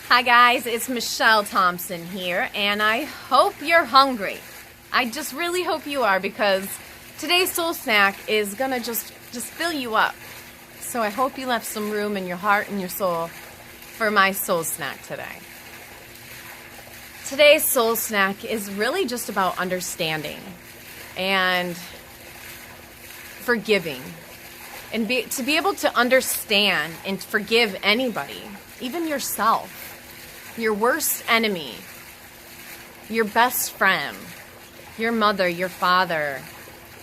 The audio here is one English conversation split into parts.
Hi guys, it's Michelle Thompson here, and I hope you're hungry. I just really hope you are, because today's soul snack is gonna just fill you up. So I hope you left some room in your heart and your soul for my soul snack today. Today's soul snack is really just about understanding and forgiving, and to be able to understand and forgive anybody, even yourself, your worst enemy, your best friend, your mother, your father,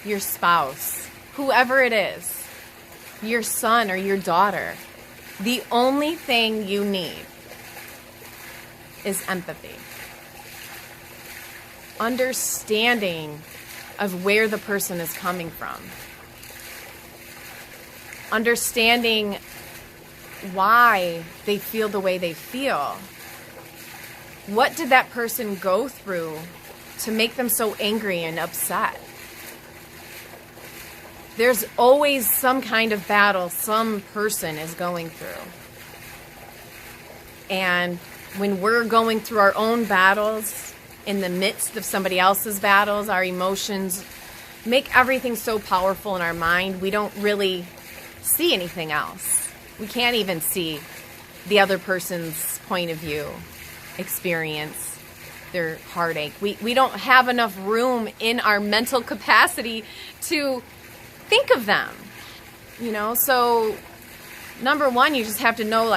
your spouse, whoever it is, your son or your daughter. The only thing you need is empathy. Understanding of where the person is coming from. Understanding why they feel the way they feel. What did that person go through to make them so angry and upset? There's always some kind of battle some person is going through. And when we're going through our own battles, in the midst of somebody else's battles, our emotions make everything so powerful in our mind, we don't really see anything else. We can't even see the other person's point of view, experience, their heartache. We don't have enough room in our mental capacity to think of them, so number one, you just have to know,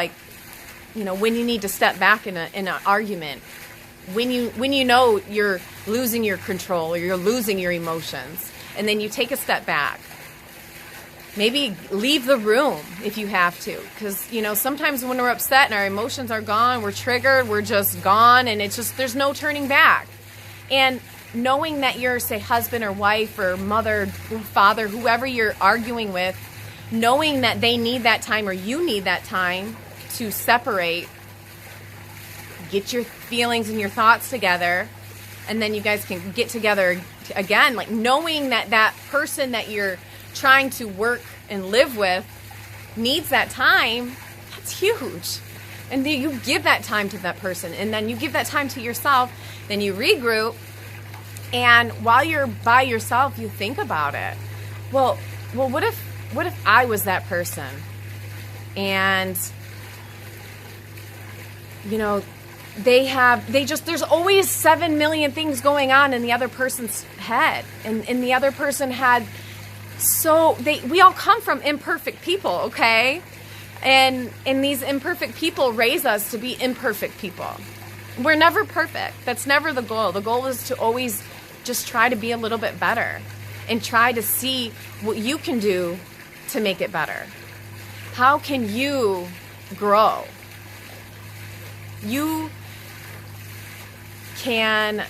when you need to step back in an argument, when you know you're losing your control or you're losing your emotions, and then you take a step back. Maybe leave the room if you have to, because, sometimes when we're upset and our emotions are gone, we're triggered, we're just gone, and there's no turning back. And knowing that your, say, husband or wife or mother, father, whoever you're arguing with, knowing that they need that time or you need that time to separate, get your feelings and your thoughts together, and then you guys can get together again, knowing that that person that you're trying to work and live with needs that time, that's huge. And then you give that time to that person, and then you give that time to yourself, then you regroup, and while you're by yourself, you think about it. Well, what if I was that person? And there's always 7 million things going on in the other person's head, and the other person had. So we all come from imperfect people, okay? And these imperfect people raise us to be imperfect people. We're never perfect. That's never the goal. The goal is to always just try to be a little bit better and try to see what you can do to make it better. How can you grow? You can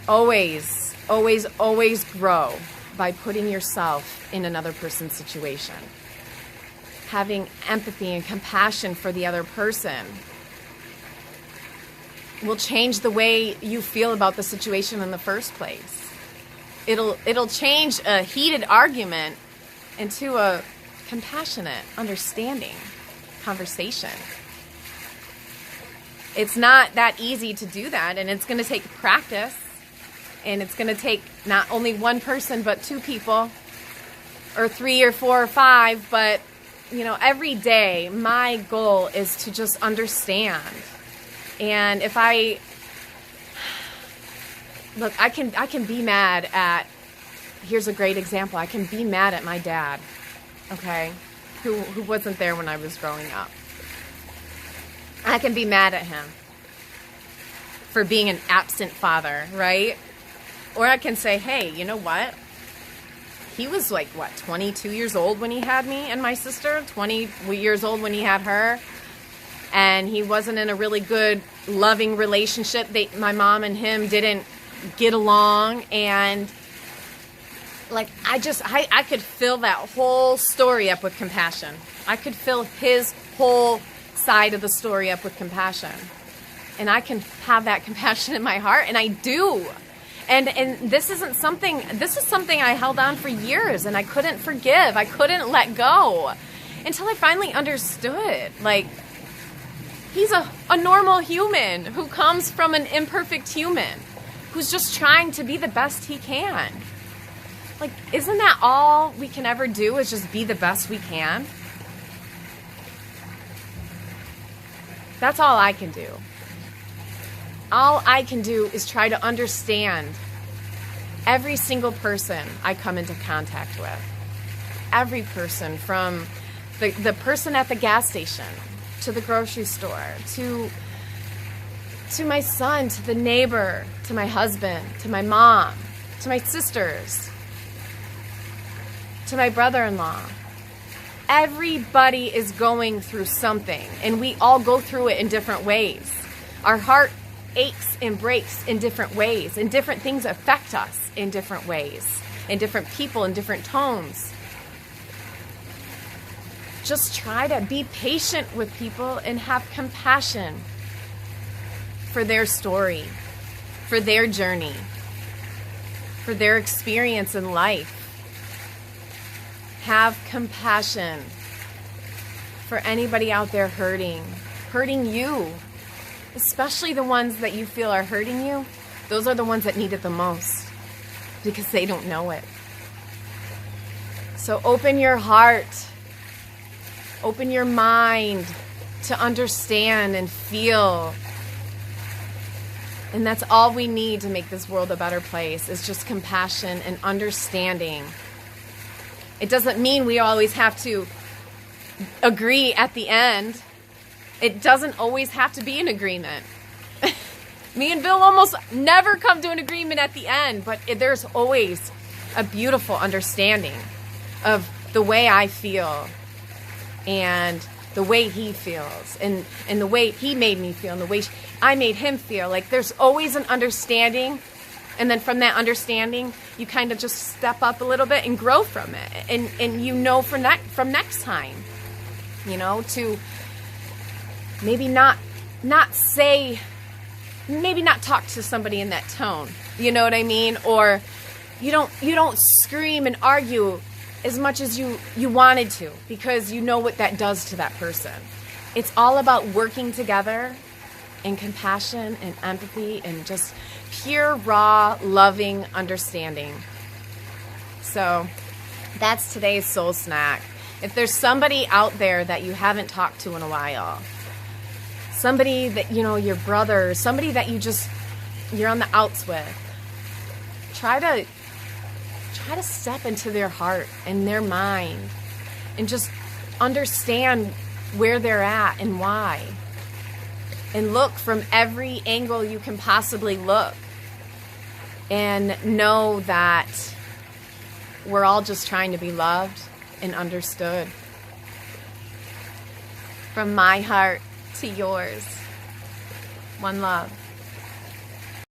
always, always, always grow by putting yourself in another person's situation. Having empathy and compassion for the other person will change the way you feel about the situation in the first place. It'll change a heated argument into a compassionate, understanding conversation. It's not that easy to do that, and it's going to take practice. And it's going to take not only one person, but 2 people, or 3 or 4 or 5. But, every day, my goal is to just understand. And if I can be mad at, here's a great example. I can be mad at my dad, okay, who wasn't there when I was growing up. I can be mad at him for being an absent father, right? Or I can say, hey, you know what? He was 22 years old when he had me and my sister, 20 years old when he had her. And he wasn't in a really good, loving relationship. My mom and him didn't get along. And I could fill that whole story up with compassion. I could fill his whole side of the story up with compassion. And I can have that compassion in my heart, and I do. And this is something I held on for years, and I couldn't forgive. I couldn't let go until I finally understood. He's a normal human who comes from an imperfect human who's just trying to be the best he can. Like, isn't that all we can ever do, is just be the best we can? That's all I can do. All I can do is try to understand every single person I come into contact with. Every person, from the person at the gas station, to the grocery store, to my son, to the neighbor, to my husband, to my mom, to my sisters, to my brother-in-law. Everybody is going through something, and we all go through it in different ways. Our heart aches and breaks in different ways, and different things affect us in different ways, in different people, in different tones. Just try to be patient with people and have compassion for their story, for their journey, for their experience in life. Have compassion for anybody out there hurting you, especially the ones that you feel are hurting you. Those are the ones that need it the most because they don't know it. So open your heart, open your mind to understand and feel. And that's all we need to make this world a better place, is just compassion and understanding. It doesn't mean we always have to agree at the end. It doesn't always have to be an agreement. Me and Bill almost never come to an agreement at the end, but there's always a beautiful understanding of the way I feel and the way he feels and the way he made me feel and the way I made him feel. Like, there's always an understanding. And then from that understanding, you kind of just step up a little bit and grow from it. And you know from next time, you know, to maybe not talk to somebody in that tone. You know what I mean? Or you don't scream and argue as much as you wanted to, because you know what that does to that person. It's all about working together and compassion and empathy and just pure, raw, loving understanding. So that's today's soul snack. If there's somebody out there that you haven't talked to in a while, somebody that, you know, your brother, somebody that you're on the outs with, try to step into their heart and their mind and just understand where they're at and why. And look from every angle you can possibly look. And know that we're all just trying to be loved and understood. From my heart to yours. One love.